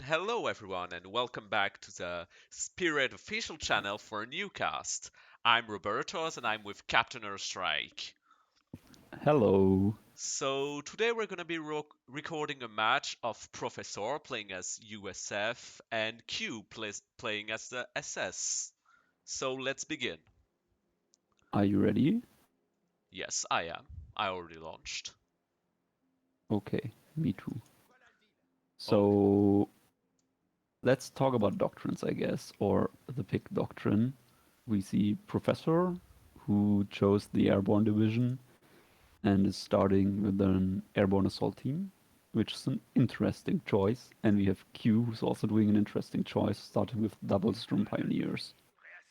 hello everyone, and welcome back to the Spearhead official channel for a new cast. I'm Robertoz, and I'm with CaptainAirstrike. Hello. So today we're gonna be recording a match of Professor playing as USF and Q playing as the SS. So let's begin. Are you ready? Yes, I am. I already launched. Okay, me too. Okay. So let's talk about doctrines, I guess, or the pick doctrine. We see Professor, who chose the Airborne Division and is starting with an Airborne Assault Team, which is an interesting choice. And we have Q, who's also doing an interesting choice, starting with Double Storm Pioneers.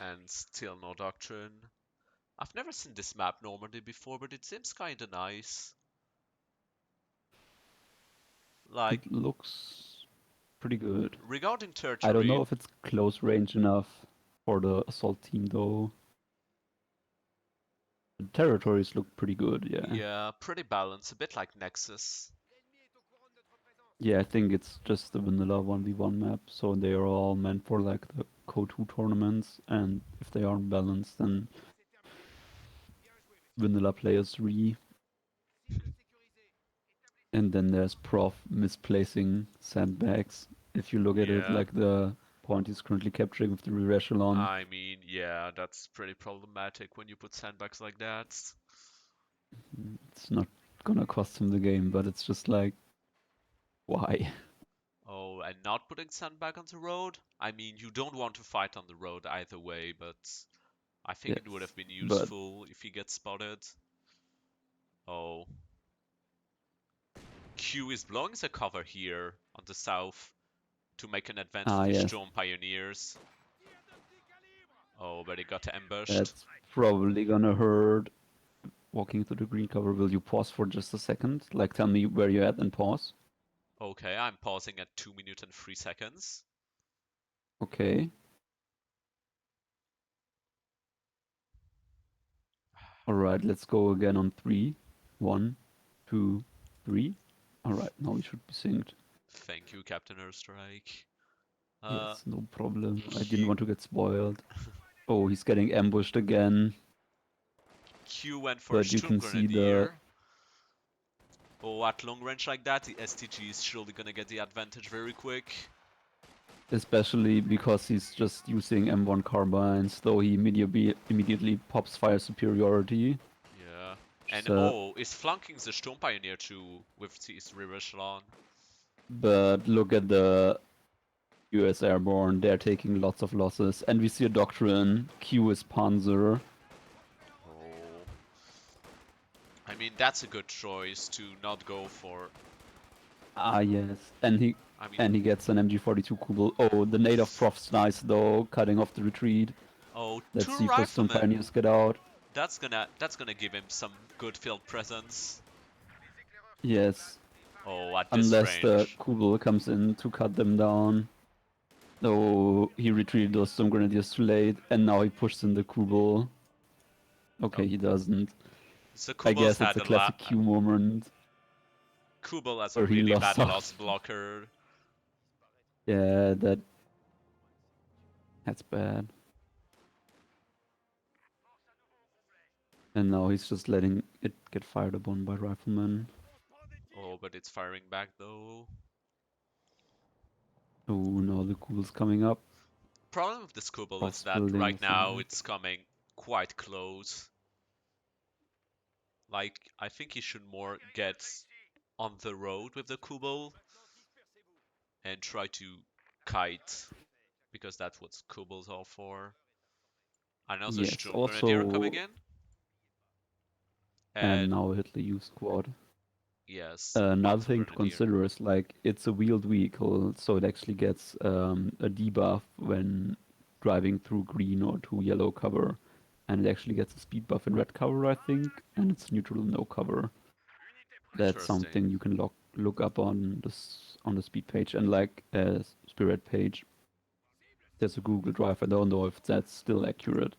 And still no doctrine. I've never seen this map Normandy before, but it seems kinda nice. Like, It looks pretty good. regarding I don't territory, know if it's close range enough for the Assault Team, though. The territories look pretty good, yeah. yeah, pretty balanced, a bit like Nexus. Yeah, I think it's just the vanilla 1v1 map, so they are all meant for like the Co2 tournaments, and if they aren't balanced, then vanilla players re. And then there's Prof misplacing sandbags. If you look at it, Yeah, like the point he's currently capturing with the rear echelon, I mean, yeah, that's pretty problematic when you put sandbags like that. it's not gonna cost him the game, but it's just like, why? Oh, and not putting sandbag on the road? I mean, you don't want to fight on the road either way, but I think it would Yes, have been but useful if he gets spotted. Oh, Q is blowing the cover here on the south to make an advance with his yes, Storm Pioneers. Oh, but he got ambushed. that's probably gonna hurt. Walking through the green cover, will you pause for just a second? Like, tell me where you're at and pause. Okay, I'm pausing at 2 minutes and 3 seconds. Okay. Alright, let's go again on three. One, two, three. Alright, now we should be synced. Thank you, CaptainAirstrike. Uh, Yes, no problem. I didn't Q want to get spoiled. Oh, he's getting ambushed again. Q went for a But you Sturm can see the... Grenadier. Oh, at long range like that, the STG is surely gonna get the advantage very quick. Especially because he's just using M1 carbines, though he immediately pops fire superiority. Yeah. And So, oh, is flanking the Sturm Pioneer too with his rear echelon. but look at the US Airborne, they're taking lots of losses. And we see a Doctrine, Q is Panzer. Oh. I mean, that's a good choice to not go for. Ah, yes. I mean, And he gets an MG42 Kugel. Oh, the nade of Prof's nice though, cutting off the retreat. oh, Let's two see if the Stone riflemen. Pioneers get out. That's gonna give him some good field presence. Yes. Oh, at this Unless the range. Kugel comes in to cut them down. Oh, he retreated those Stone Grenadiers too late, and now he pushes in the Kugel. Oh, Okay, he doesn't. so I Kubel's guess it's had a a lot. classic Q moment Kubel has a where he really lost bad loss off. blocker. Yeah, that's bad. And now he's just letting it get fired upon by riflemen. Oh, but it's firing back though. Oh, now the Kugel's coming up. Problem with this Kubel is Prof's that building a right now sandbag. it's coming quite close. Like, I think he should more get on the road with the Kubel and try to kite, because that's what Kubels are for. Another Yes, Sturm Grenadier coming also, in. and And now hit the U squad. yes, Another Panzer thing to Grenadier. consider is like it's a wheeled vehicle, so it actually gets a debuff when driving through green or through yellow cover, and it actually gets a speed buff in red cover, I think, and it's neutral no cover. That's Interesting. something you can look up on the speed page and like Spirit page. There's a Google Drive. I don't know if that's still accurate,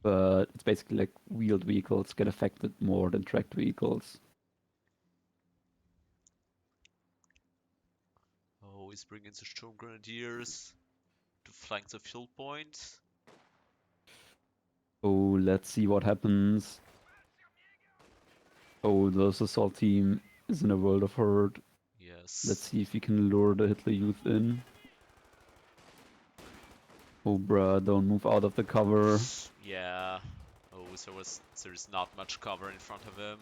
but it's basically like wheeled vehicles get affected more than tracked vehicles. he's bringing the Storm Grenadiers to flank the fuel point. Oh, let's see what happens. Oh, this assault team is in a world of hurt. Let's Yes. see if we can lure the Hitler Youth in. Oh, bruh, don't move out of the cover. Yeah. Oh, there's not much cover in front of him.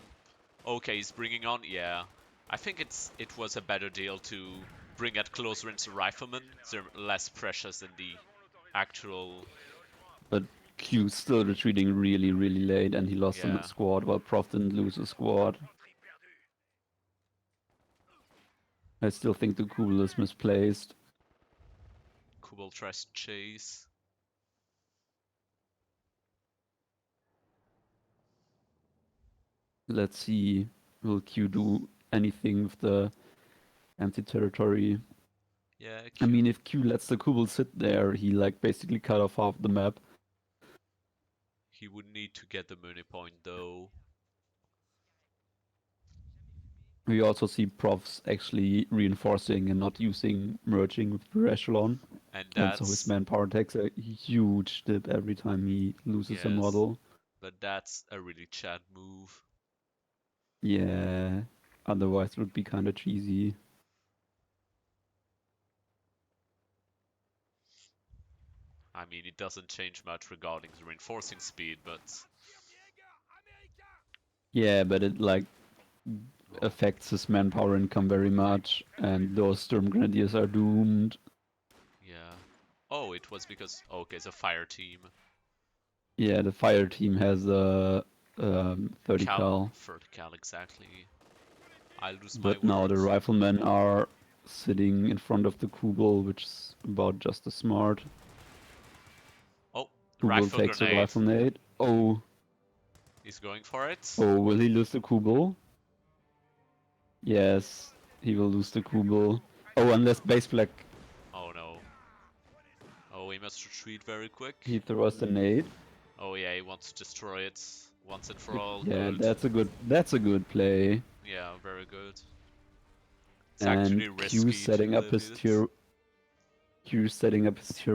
Okay, he's bringing on. Yeah. I think it was a better deal to bring at close range the riflemen. They're less precious than the actual. But Q's still retreating really, really late, and he lost a Yeah. squad while Prof didn't lose a squad. I still think the Kubel is misplaced. Kubel tries to chase. Let's see, will Q do anything with the empty territory? Yeah, I Q. mean, if Q lets the Kubel sit there, he like basically cut off half the map. He would need to get the money point though. We also see Profs actually reinforcing and not using merging with the echelon. And And so his that's, manpower takes a huge dip every time he loses a yes, model. but that's a really Chad move. Yeah, otherwise it would be kind of cheesy. I mean, it doesn't change much regarding the reinforcing speed, but Yeah, but it like oh, affects his manpower income very much, and those Storm Grenadiers are doomed. yeah. Oh, it was because okay, it's a fire team. Yeah, the fire team has a 30 cal, Vertical, exactly. I lose my but now the words. riflemen are sitting in front of the Kugel, which is about just as smart. Oh, Kugel rifle takes the grenade. rifle nade. Oh, He's going for it. oh, will he lose the Kugel? Yes, he will lose the Kugel. Oh, unless base flag, Oh no. Oh, we must retreat very quick. he throws the nade. Oh yeah, he wants to destroy it once and for all. Yeah, Good. that's a good play. Yeah, very good. It's And actually Q risky to setting up live his it. tier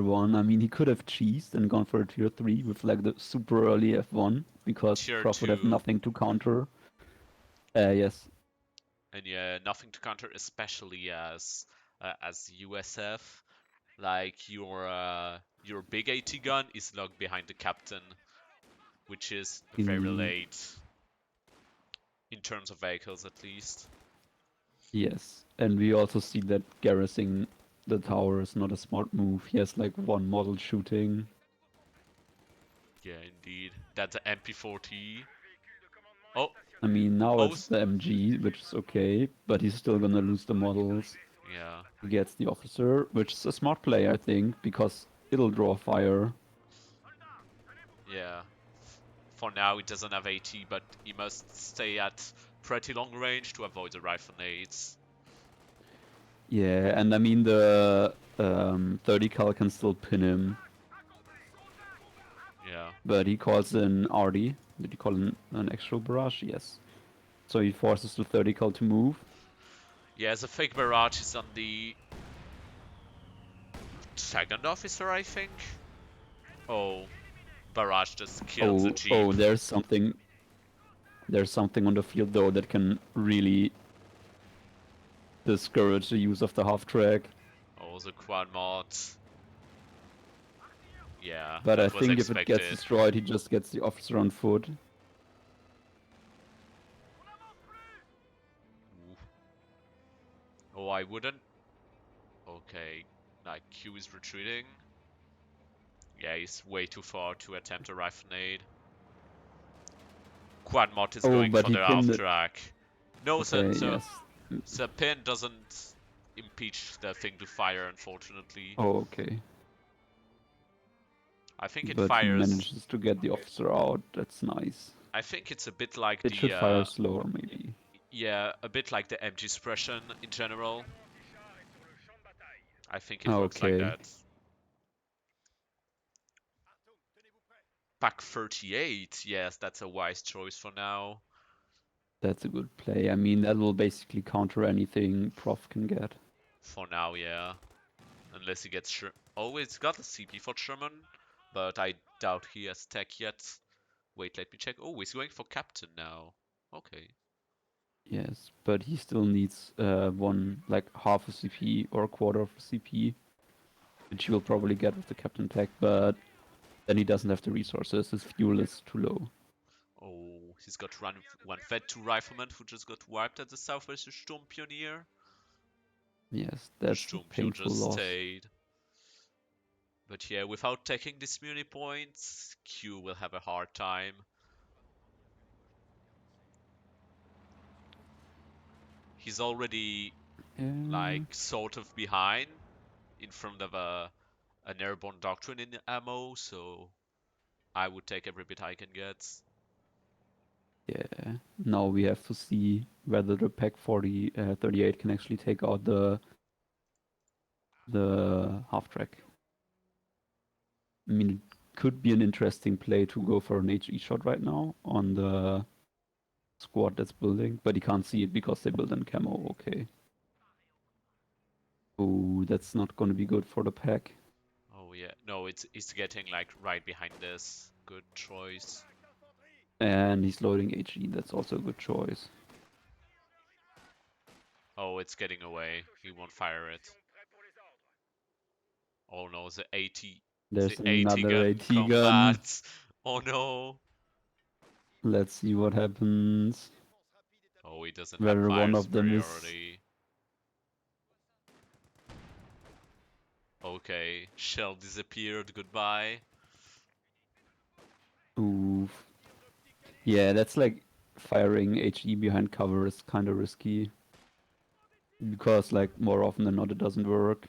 1. I mean, he could have cheesed and gone for a tier 3 with like the super early F1 because Tier Prof would have 2. nothing to counter. Yes. And yeah, nothing to counter, especially as USF. Like your big AT gun is locked behind the captain, which is very In late in terms of vehicles at least. yes. And we also see that garrisoning the tower is not a smart move. He has like one model shooting. Yeah, indeed. That's an MP40. Oh, I mean, now oh, it's the MG, which is okay, but he's still gonna lose the models. yeah, He gets the officer, which is a smart play, I think, because it'll draw fire. yeah. For now, he doesn't have AT, but he must stay at pretty long range to avoid the rifle nades. Yeah, and I mean the 30 cal can still pin him, Yeah. but he calls in RD. Did he call in an actual barrage? Yes. So he forces the 30 cal to move. Yeah, the fake barrage is on the second officer, I think. Oh, barrage just killed the jeep. Oh, there's something on the field though that can really discourage the use of the half track. Oh, the quad mod. Yeah, But I that was think if it gets expected. destroyed, he just gets the officer on foot. Ooh. Oh, I wouldn't. Okay, like Q is retreating. Yeah, he's way too far to attempt a rifle nade. Quad mod is Oh, going but for he the half pinned it. track. No, Okay, yes. the pin doesn't impeach the thing to fire, unfortunately. Oh, okay. I think it But he fires. manages to get the officer out. That's nice. I think it's a bit like It should the fire slower, maybe. yeah, a bit like the MG suppression in general. I think it works like Okay, that. Pack 38, yes, that's a wise choice for now. that's a good play. I mean, that will basically counter anything Prof can get. For now, yeah. Unless he gets Oh, it's got a CP for Sherman, but I doubt he has tech yet. Wait, let me check. Oh, he's going for Captain now. Okay. Yes, but he still needs one, like half a CP or a quarter of a CP, which he will probably get with the Captain tech, but then he doesn't have the resources. His fuel is too low. Oh, he's got one Fed 2 Rifleman who just got wiped at the south by the Sturmpioneer. Yes, that's a Sturmpio painful just loss. stayed. But yeah, without taking these muni points, Q will have a hard time. He's already Yeah, like sort of behind in front of an airborne doctrine in ammo, so I would take every bit I can get. yeah. Now we have to see whether the Pack 38 can actually take out the half track. I mean, it could be an interesting play to go for an HE shot right now on the squad that's building, but he can't see it because they built in camo. Okay. Oh, that's not going to be good for the pack. Oh yeah, no, it's getting like right behind this. Good choice. And he's loading HE. That's also a good choice. Oh, it's getting away. He won't fire it. Oh no, the There's 80 another gun AT gun. combat. Oh no. Let's see what happens. Oh, he doesn't have Whether fire one of them is... superiority. Okay, shell disappeared. Goodbye. Oof. Yeah, that's like firing HE behind cover is kind of risky. Because like more often than not it doesn't work.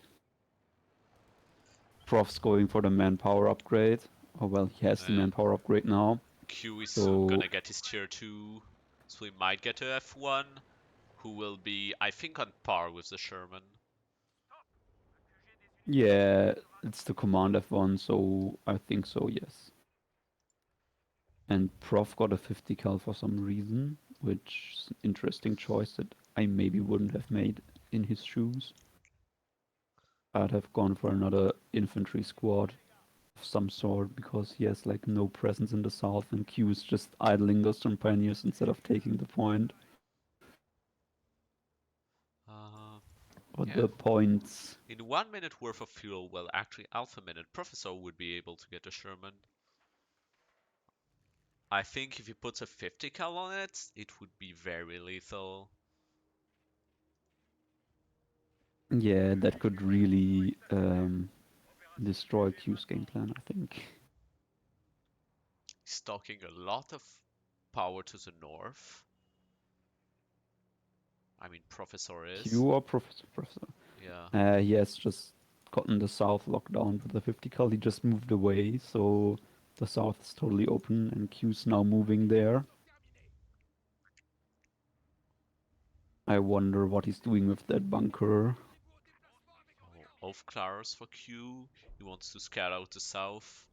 Prof's going for the manpower upgrade. Oh well, he has the And manpower upgrade now. Q is soon So gonna get his tier 2, so he might get to F1, who will be, I think, on par with the Sherman. yeah, it's the command F1, so I think so, yes. And Prof got a 50 cal for some reason, which is an interesting choice that I maybe wouldn't have made in his shoes. I'd have gone for another infantry squad of some sort because he has like no presence in the south and Q is just idling those pioneers instead of taking the point. Uh, But yeah, the points, in 1 minute worth of fuel, well, actually, Alpha Minute, Professor would be able to get a Sherman. I think if he puts a 50 cal on it, it would be very lethal. yeah, that could really destroy Q's game plan, I think. He's talking a lot of power to the north. I mean, Professor is. Q or Professor? Professor. Yeah. He has just gotten the south locked down with the 50 cal. He just moved away, so the south is totally open, and Q's now moving there. I wonder what he's doing with that bunker. Oh, Aufklärers for Q. He wants to scout out the south.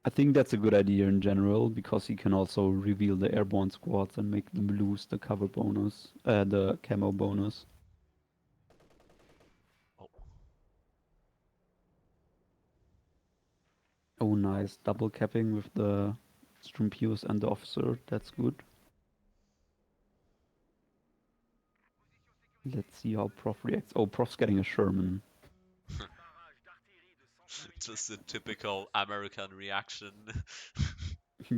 I think that's a good idea in general, because he can also reveal the airborne squads and make them lose the cover bonus, the camo bonus. Oh, Oh, nice. Double capping with the Strumpius and the officer. That's good. Let's see how Prof reacts. Oh, Prof's getting a Sherman. just a typical American reaction.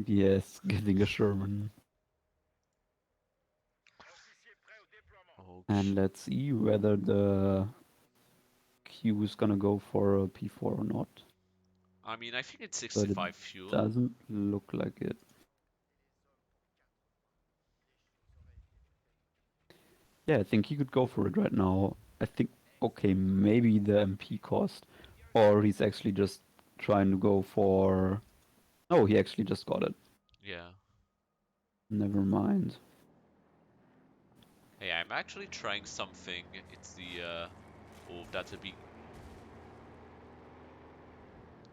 Yes, getting a Sherman. And Okay. let's see whether the Q is gonna go for a P4 or not. I mean, I think it's But it 65 fuel. doesn't look like it. Yeah, I think he could go for it right now. I think, okay, maybe the MP cost. Or he's actually just trying to go for... Oh, he actually just got it. Yeah. Never mind. Hey, I'm actually trying something. It's the, oh, that's a big...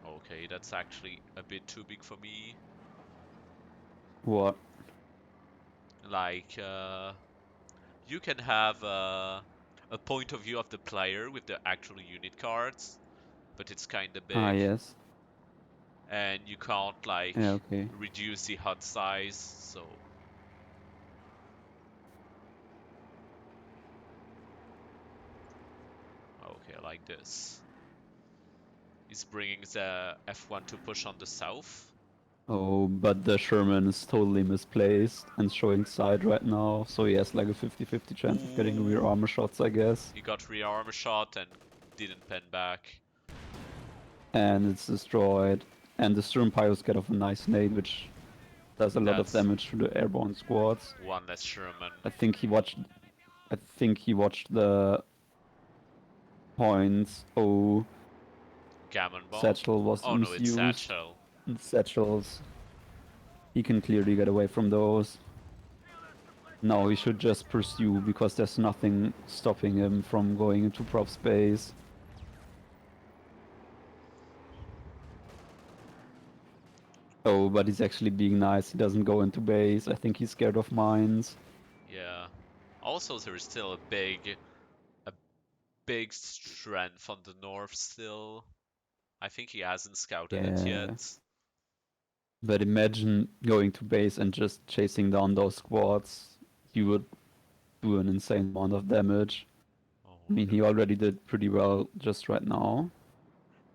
Okay, that's actually a bit too big for me. What? Like, You can have a point of view of the player with the actual unit cards, but it's kind of Ah, big, yes. and you can't like Yeah, okay. reduce the HUD size. So okay, like this. He's bringing the F1 to push on the south. Oh, but the Sherman is totally misplaced and showing side right now, so he has like a 50-50 chance of getting rear Ooh, armor shots, I guess. he got rear armor shot and didn't pen back. And it's destroyed. And the Sturm Pyros get off a nice nade, which does a lot of That's damage to the airborne squads. one less Sherman. I think he watched. I think he watched the points. Oh, Gammon bomb? satchel was Oh no, it's misused. satchel. And satchels. He can clearly get away from those. Now he should just pursue because there's nothing stopping him from going into prop space. Oh, but he's actually being nice. He doesn't go into base. I think he's scared of mines. Yeah. Also, there is still a big strength on the north still. I think he hasn't scouted it Yeah. yet. But imagine going to base and just chasing down those squads. You would do an insane amount of damage. I Oh, mean, he already did pretty well just right now.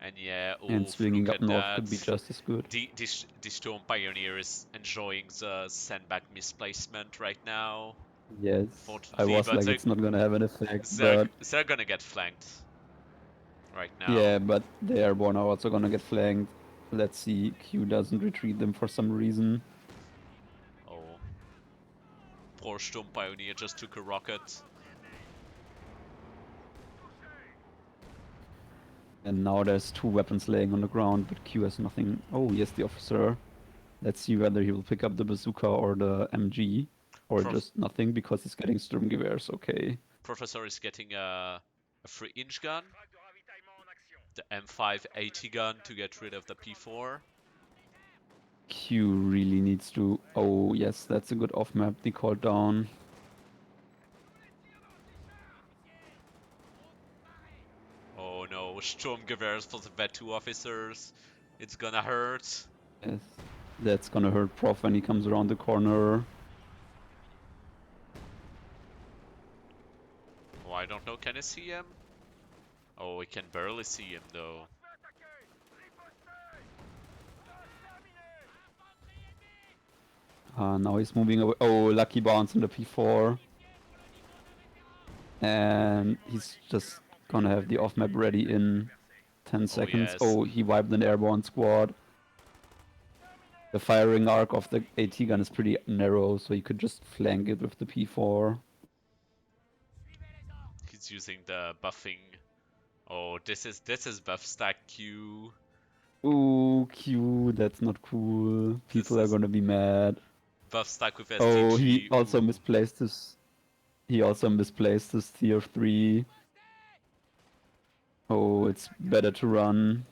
and yeah, And oof, swinging look up at north that. could be just as good. The Storm Pioneer is enjoying the sandbag misplacement right now, Yes, I unfortunately, was but like, it's not gonna have an effect, they're, but they're gonna get flanked right now. yeah, but the airborne are also gonna get flanked. Let's see, Q doesn't retreat them for some reason. Oh, poor Storm Pioneer just took a rocket. And now there's two weapons laying on the ground, but Q has nothing. Oh, yes, the officer. Let's see whether he will pick up the bazooka or the MG, or Prof just nothing because he's getting Sturmgewehrs, okay. Professor is getting a 3-inch gun, the M580 gun to get rid of the P4. Q really needs to... Oh, yes, that's a good off-map decal down. Oh no, Sturmgewehrs for the Vet2 officers. It's gonna hurt. Yes, that's gonna hurt Prof when he comes around the corner. Oh, I don't know, can I see him? Oh, we can barely see him though. Now he's moving away. Oh, lucky bounce in the P4. And he's just gonna have the off-map ready in 10 Oh seconds. yes. Oh, he wiped an airborne squad. The firing arc of the AT gun is pretty narrow, so you could just flank it with the P4. He's using the buffing. Oh, this is buff stack Q. Ooh, Q, that's not cool. This People are is gonna be mad. buff stack with Oh, he SDG. also Ooh. misplaced his... He also misplaced his tier 3. Oh, it's better to run.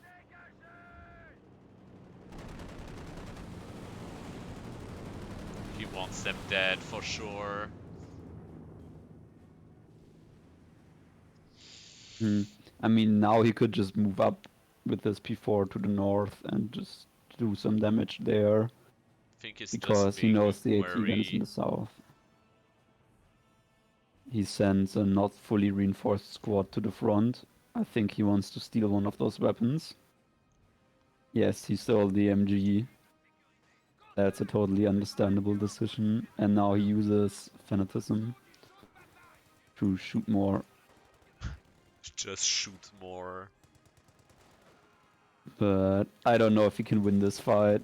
He wants them dead for sure. Hmm. I mean, now he could just move up with his P4 to the north and just do some damage there I think he's just because he being knows the AT gun is in wary. the south. He sends a not fully reinforced squad to the front. I think he wants to steal one of those weapons. Yes, he stole the MG. That's a totally understandable decision. And now he uses Fanatism to shoot more. Just shoot more. But I don't know if he can win this fight.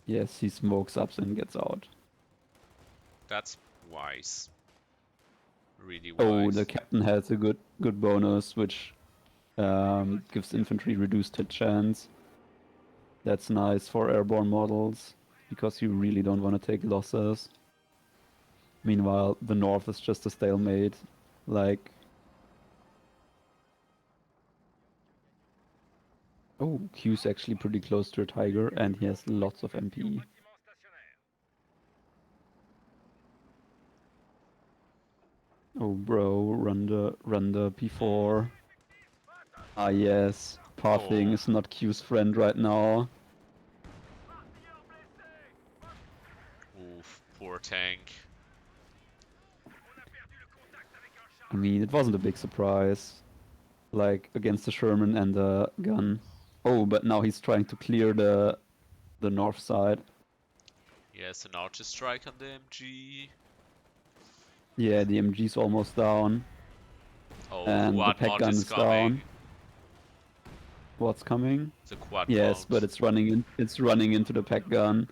Yes, he smokes up and gets out. That's wise. Really Oh, the wise. captain has a good bonus, which gives infantry reduced hit chance. That's nice for airborne models, because you really don't want to take losses. Meanwhile, the north is just a stalemate. Like... Oh, Q's actually pretty close to a tiger, and he has lots of MP. Oh, bro, run the Mm. P4. Ah, yes. Pathing Oh, is not Q's friend right now. oof, poor tank. I mean, it wasn't a big surprise. Like, against the Sherman and the gun. Oh, but now he's trying to clear the north side. Yes, an archer strike on the MG. Yeah, the MG's almost down. Oh, And the quad pack mod gun is is down. coming. What's coming? The quad Yes, mod. but it's running into the pack gun.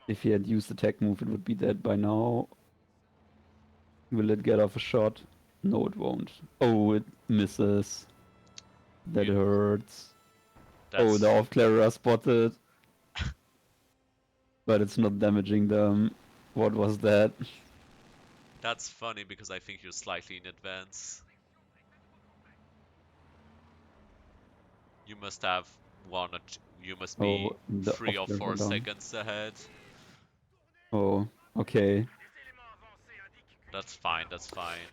If he had used the tech move, it would be dead by now. Will it get off a shot? No, it won't. Oh, it misses. That You, hurts. Oh, the that's off-clearer spotted, but it's not damaging them. What was that? that's funny because I think you're slightly in advance. You must have you must be Oh, the 3 or 4 off-clearer down. seconds ahead. Oh, okay. That's fine, that's fine.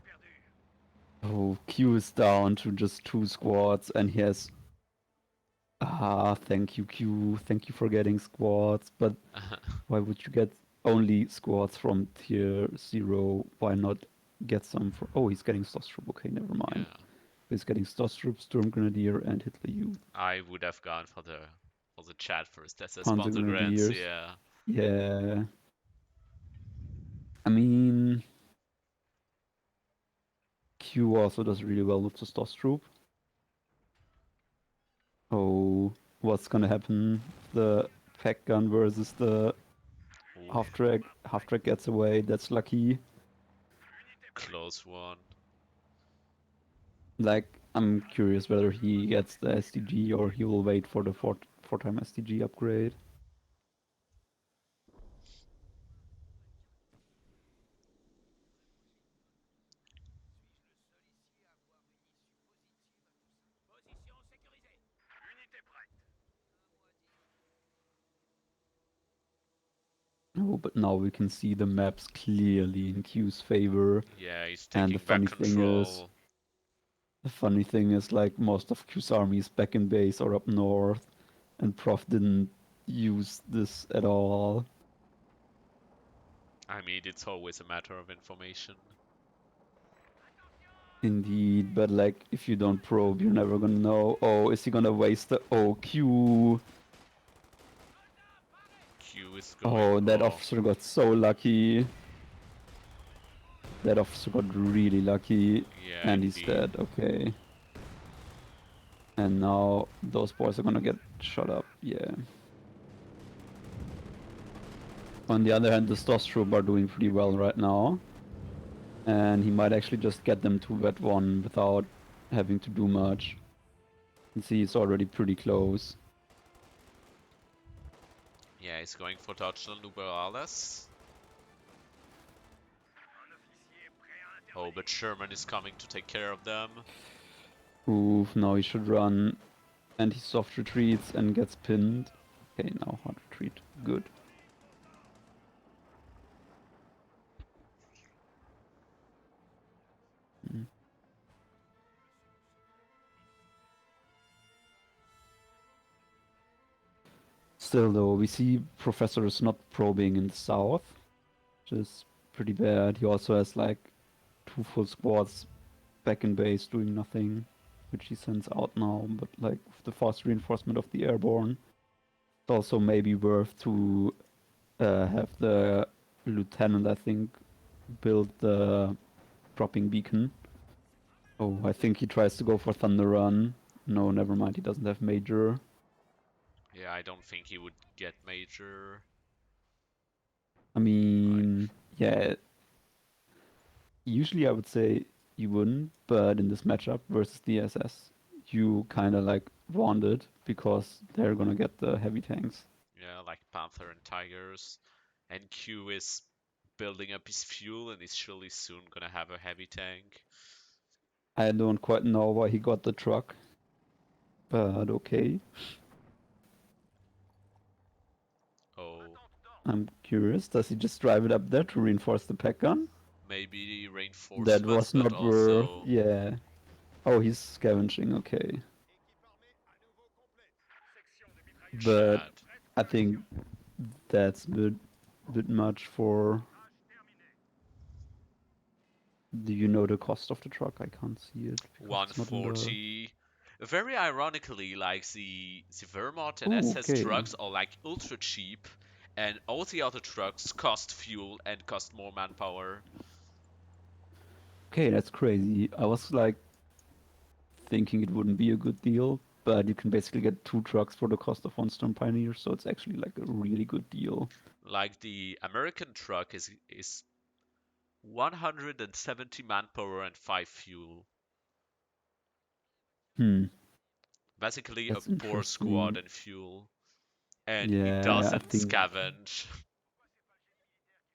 Oh, Q is down to just 2 squads, and he has. Ah, thank you, Q. Thank you for getting squads, but why would you get only squads from tier 0? Why not get some for... Oh, he's getting Stosstroop. Okay, never mind. Yeah, He's getting Stosstroop, Sturm Grenadier, and Hitler Youth. I would have gone for the chat first. That's a Panzer sponsor grants, Grenadiers. yeah. Yeah. I mean, Q also does really well with the Stosstroop. Oh, what's gonna happen? The pack gun versus the half Oof, track. Half track gets away. That's lucky. close one. Like, I'm curious whether he gets the SDG or he will wait for the four-time SDG upgrade. Oh, but now we can see the maps clearly in Q's favor. Yeah, he's And taking back control. the funny thing is, like, most of Q's army is back in base or up north, and Prof didn't use this at all. I mean, it's always a matter of information. Indeed, but like, if you don't probe, you're never gonna know. Oh, is he gonna waste the... Oh, Q! Q is going. Oh, that Oh, officer got so lucky. That officer got really lucky. yeah, And he's indeed. dead, okay. And now those boys are gonna get shot up, yeah. On the other hand, the Stosstroop are doing pretty well right now. And he might actually just get them to that one without having to do much. You see, it's already pretty close. Yeah, he's going for Deutschland Liberales. Oh, but Sherman is coming to take care of them. Oof, now he should run. And he soft retreats and gets pinned. Okay, now hard retreat. Good. Mm. Still though, we see Professor is not probing in the south, which is pretty bad. He also has like 2 full squads back in base doing nothing, which he sends out now, but like with the fast reinforcement of the airborne, it's also maybe worth to have the lieutenant, I think, build the dropping beacon. Oh, I think he tries to go for Thunder Run. No, never mind, he doesn't have Major. Yeah, I don't think he would get Major. I Like, mean, yeah, usually I would say you wouldn't, but in this matchup versus the SS, you kind of like want it because they're gonna get the heavy tanks. yeah, like Panther and Tigers. And Q is building up his fuel and is surely soon gonna have a heavy tank. I don't quite know why he got the truck, but okay. Oh, I'm curious, does he just drive it up there to reinforce the pack gun? maybe That reinforcements, was but not worth. also Yeah. Oh, he's scavenging. Okay. But Chad. I think that's a bit much for. Do you know the cost of the truck? I can't see it because it's not in the. 140. Very ironically, like the Vermont and Oh, SS okay. trucks are like ultra cheap, and all the other trucks cost fuel and cost more manpower. Okay, that's crazy. I was like thinking it wouldn't be a good deal, but you can basically get two trucks for the cost of one Storm Pioneer, so it's actually like a really good deal. Like the American truck is 170 manpower and 5 fuel. Hmm, Basically a that's poor squad interesting. and fuel. And it Yeah, I doesn't think scavenge.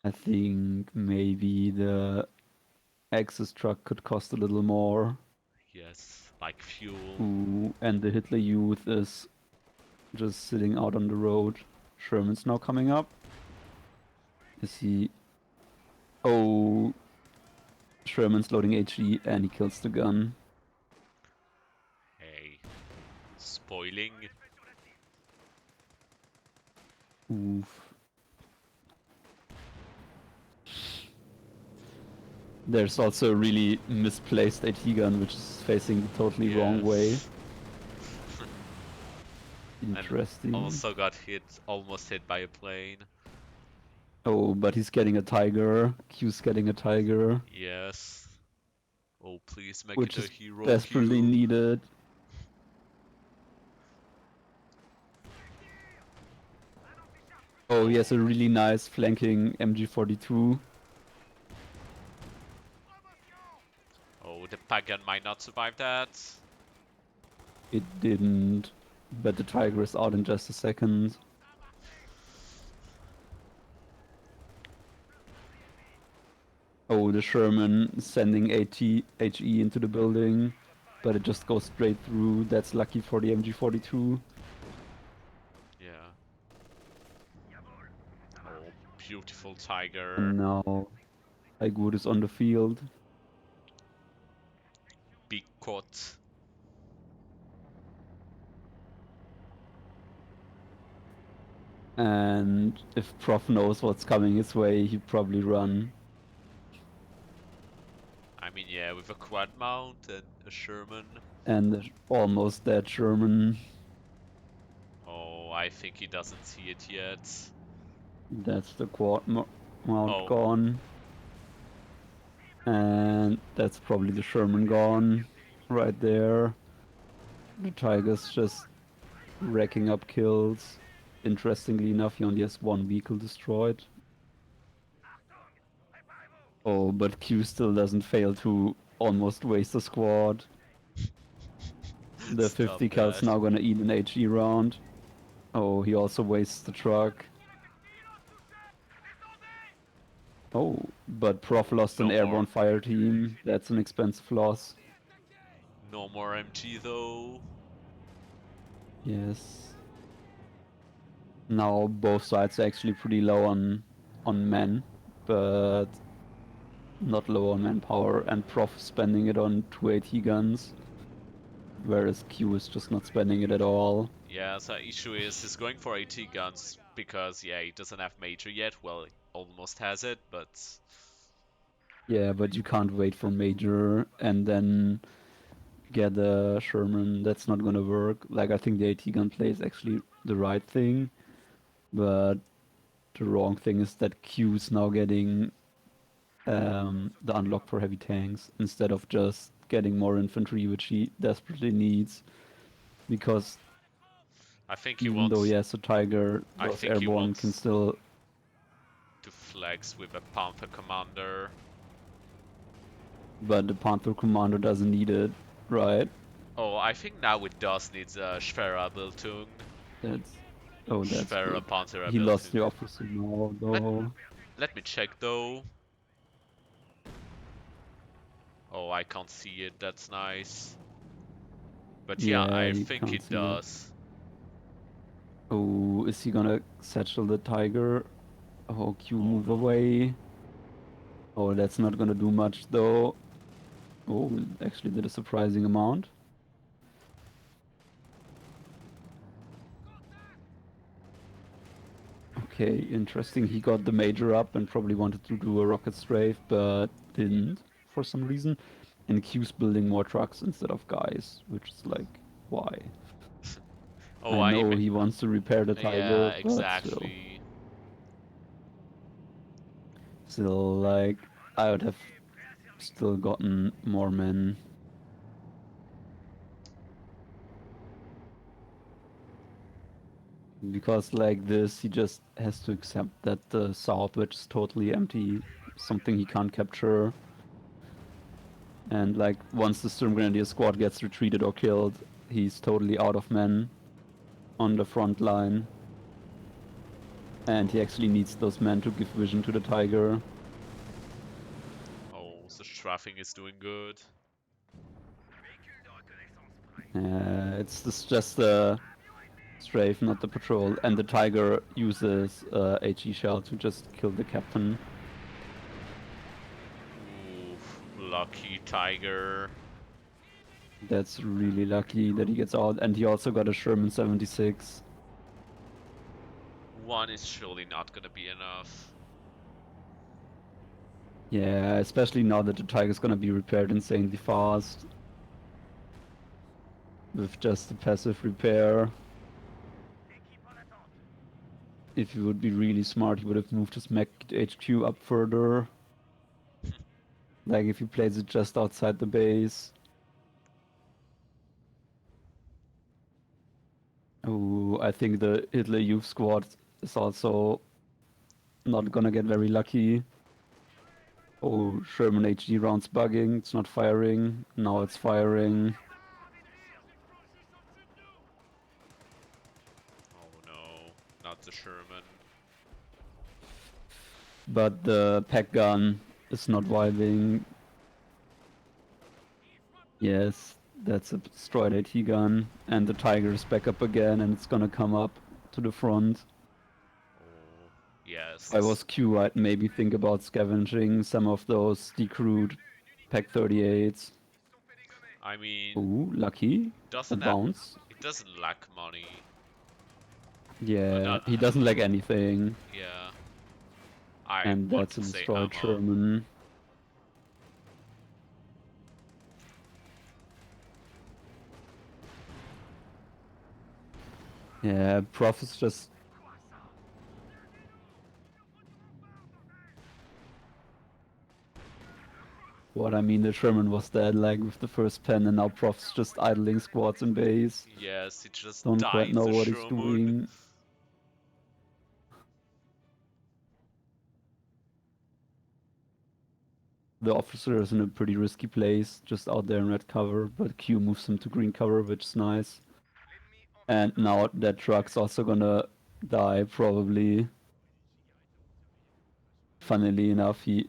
I think maybe the Axis truck could cost a little more. Yes, like fuel. Ooh, and the Hitler Youth is just sitting out on the road. Sherman's now coming up. Is he? Oh, Sherman's loading HE and he kills the gun. Hey, spoiling. Oof. There's also a really misplaced AT gun which is facing the totally wrong way. Yes. And Interesting. also got almost hit by a plane. Oh, but he's getting a tiger. Q's getting a tiger, Yes. Oh, please make it which a is hero desperately Q. needed. Oh, he has Oh, a really nice flanking MG42. oh, the Pagan might not survive that. It didn't, but the tiger is out in just a second. Oh, the Sherman sending HE into the building, but it just goes straight through. That's lucky for the MG42. Yeah. Oh, beautiful tiger. And now Aigur is on the field. Big cot. And if Prof knows what's coming his way, he'd probably run. I mean, yeah, with a quad mount and a Sherman. And the almost dead Sherman. Oh, I think he doesn't see it yet. That's the mount Oh, gone. And that's probably the Sherman gone. Right there. The Tiger's just racking up kills. Interestingly enough, he only has one vehicle destroyed. Oh, but Q still doesn't fail to almost waste a squad. The stop 50 cal's that. now gonna eat an HE round. Oh, he also wastes the truck. Oh, but Prof Oh, lost an airborne fire team. That's an expensive loss. no more MG though. Yes. Now both sides are actually pretty low on men, but not low on manpower, and Prof spending it on 280 guns, whereas Q is just not spending it at all. Yeah, so issue is he's going for AT guns because yeah, he doesn't have major yet. Well, he almost has it, but Yeah, but you can't wait for Major and then get a Sherman. That's not gonna work. Like, I think the AT gun play is actually the right thing, but the wrong thing is that Q's now getting the unlock for heavy tanks instead of just getting more infantry, which he desperately needs. Because I think he even though he wants has a Tiger, I those think he airborne can wants still. to flex with a Panther commander. But the Panther Commander doesn't need it, right? Oh, I think now it does need a Schwerabeltung. That's. Oh, that's Schwerer good. He lost Panzerabeltung. the officer now, Let though. let me check though. Oh, I can't see it. That's nice. But yeah, Yeah, I you think can't it see it. does. Oh, is he gonna satchel the Tiger? Oh, Q Oh move no. away. Oh, that's not gonna do much though. Oh, actually did a surprising amount. Okay, interesting. He got the major up and probably wanted to do a rocket strafe, but didn't for some reason. And Q's building more trucks instead of guys, which is like, why? Oh, I know he wants to repair the yeah, Tiger, but still. exactly. Still, like, I would have still gotten more men. Because like this, he just has to accept that the south, which is totally empty, something he can't capture. And like once the Sturm Grenadier squad gets retreated or killed, he's totally out of men on the front line. And he actually needs those men to give vision to the Tiger. Oh, the strafing is doing good. Just the strafe, not the patrol. And the Tiger uses HE shell to just kill the captain. Ooh, lucky Tiger. That's really lucky that he gets out. And he also got a Sherman 76. One is surely not gonna be enough. Yeah, especially now that the Tiger's gonna be repaired insanely fast. With just a passive repair. If he would be really smart, he would have moved his mech HQ up further. Like if he plays it just outside the base. Oh, I think the Hitler Youth Squad is also not gonna get very lucky. Oh, Sherman HG rounds bugging, it's not firing. Now it's firing. Oh no, not the Sherman. But the pack gun is not vibing. Yes, that's a destroyed AT gun. And the Tiger is back up again and it's gonna come up to the front. Oh, yes. If I was Q, I'd maybe think about scavenging some of those decrewed Pack 38s. I mean, Ooh, lucky. A doesn't that bounce. it doesn't lack money. Yeah, Not he doesn't like anything. yeah. I And want that's to a say destroyed ammo. Sherman. Yeah, Prof is just... What I mean, the Sherman was dead like with the first pen and now Prof's just idling squads in base. Yes, he just Don't quite died know the what he's Sherman. doing. The officer is in a pretty risky place, just out there in red cover, but Q moves him to green cover, which is nice. And now that truck's also gonna die, probably. Funnily enough, he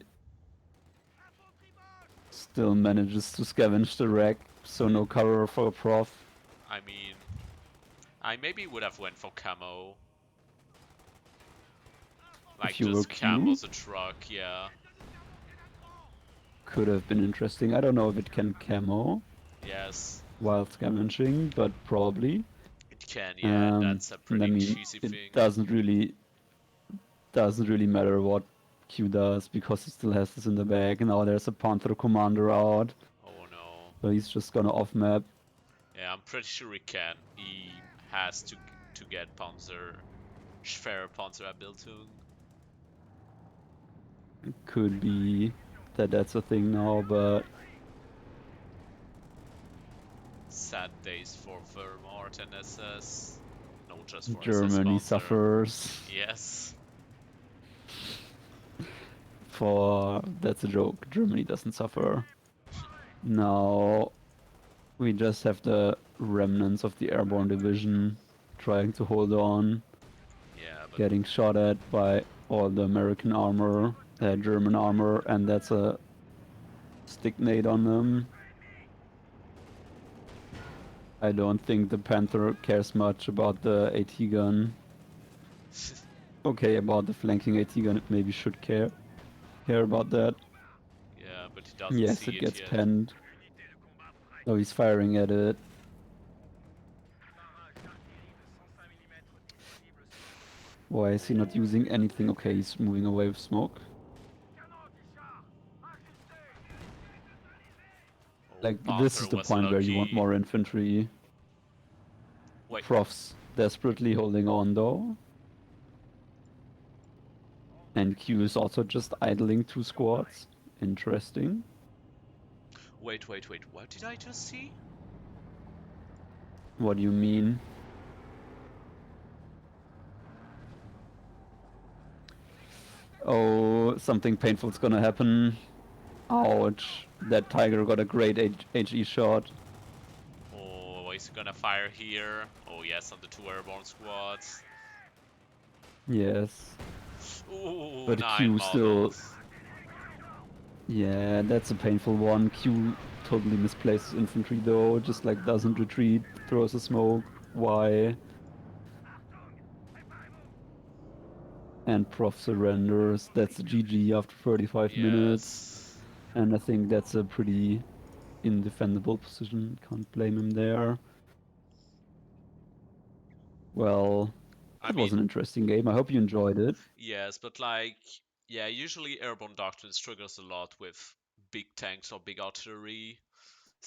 still manages to scavenge the wreck, so no cover for Prof. I mean, I maybe would have went for camo. If Like you were just camo Q, the truck, yeah. could have been interesting. I don't know if it can camo Yes, while scavenging, but probably. it can, yeah, and that's a And I pretty mean, cheesy it thing. doesn't really matter what Q does because he still has this in the bag. Now there's a Panther commander out, Oh no. so he's just gonna off map. Yeah, I'm pretty sure he can. He has to get Panzer, Schwer Panzerabiltung. Could be that that's a thing now, but Sad days for Wehrmacht and SS. No, just for SS Germany Panzer. suffers Yes. for... That's a joke. Germany doesn't suffer. Now we just have the remnants of the airborne division trying to hold on, Yeah, but getting shot at by all the American armor, German armor, and that's a stick nade on them. I don't think the Panther cares much about the AT gun. Okay, about the flanking AT gun, it maybe should care about that. but he doesn't Yes, see it it gets yet. penned. Oh, he's firing at it. Why is he not using anything? Okay, he's moving away with smoke. Oh, Like, this Panther is the was point where you want lucky. more infantry. Wait, Prof's desperately holding on though. And Q is also just idling 2 squads. Interesting. wait. What did I just see? What do you mean? Oh, something painful's gonna happen. Ouch. That tiger got a great HE shot. Oh, he's gonna fire here. Oh, yes, on the 2 airborne squads. Yes. Ooh, But 9 Q still... models. Yeah, that's a painful one. Q totally misplaces infantry though. Just like doesn't retreat, throws a smoke. Why? And Prof surrenders. That's a GG after 35 minutes. Yes. And I think that's a pretty indefendable position. Can't blame him there. Well, I that was an mean, interesting game. I hope you enjoyed it. yes, but like, yeah, usually airborne doctrine struggles a lot with big tanks or big artillery.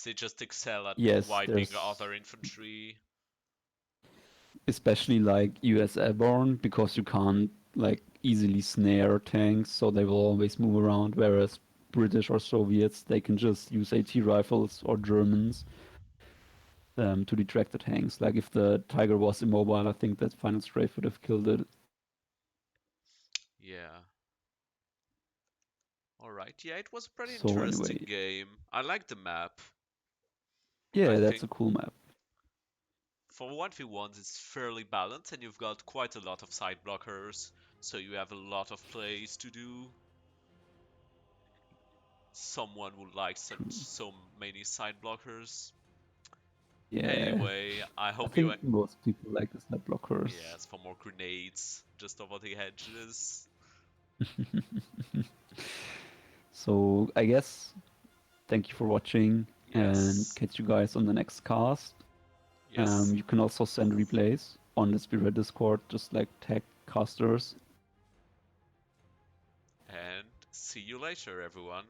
They just excel at Yes, wiping there's other infantry. especially like US airborne because you can't like easily snare tanks, so they will always move around. Whereas British or Soviets, they can just use AT rifles or Germans to detract the tanks. Like if the Tiger was immobile, I think that final strafe would have killed it. Yeah. Alright, yeah, it was a pretty So interesting anyway, game. I like the map. I yeah, that's think a cool map. for 1v1s it's fairly balanced and you've got quite a lot of side blockers, so you have a lot of plays to do. Someone would like such True. so many side blockers. Yeah, Anyway, I I hope you think most people like the side blockers. yes, for more grenades just over the hedges. So I guess thank you for watching and Yes. catch you guys on the next cast. Yes. You can also send replays on the Spearhead Discord, just like tag casters. And see you later, everyone.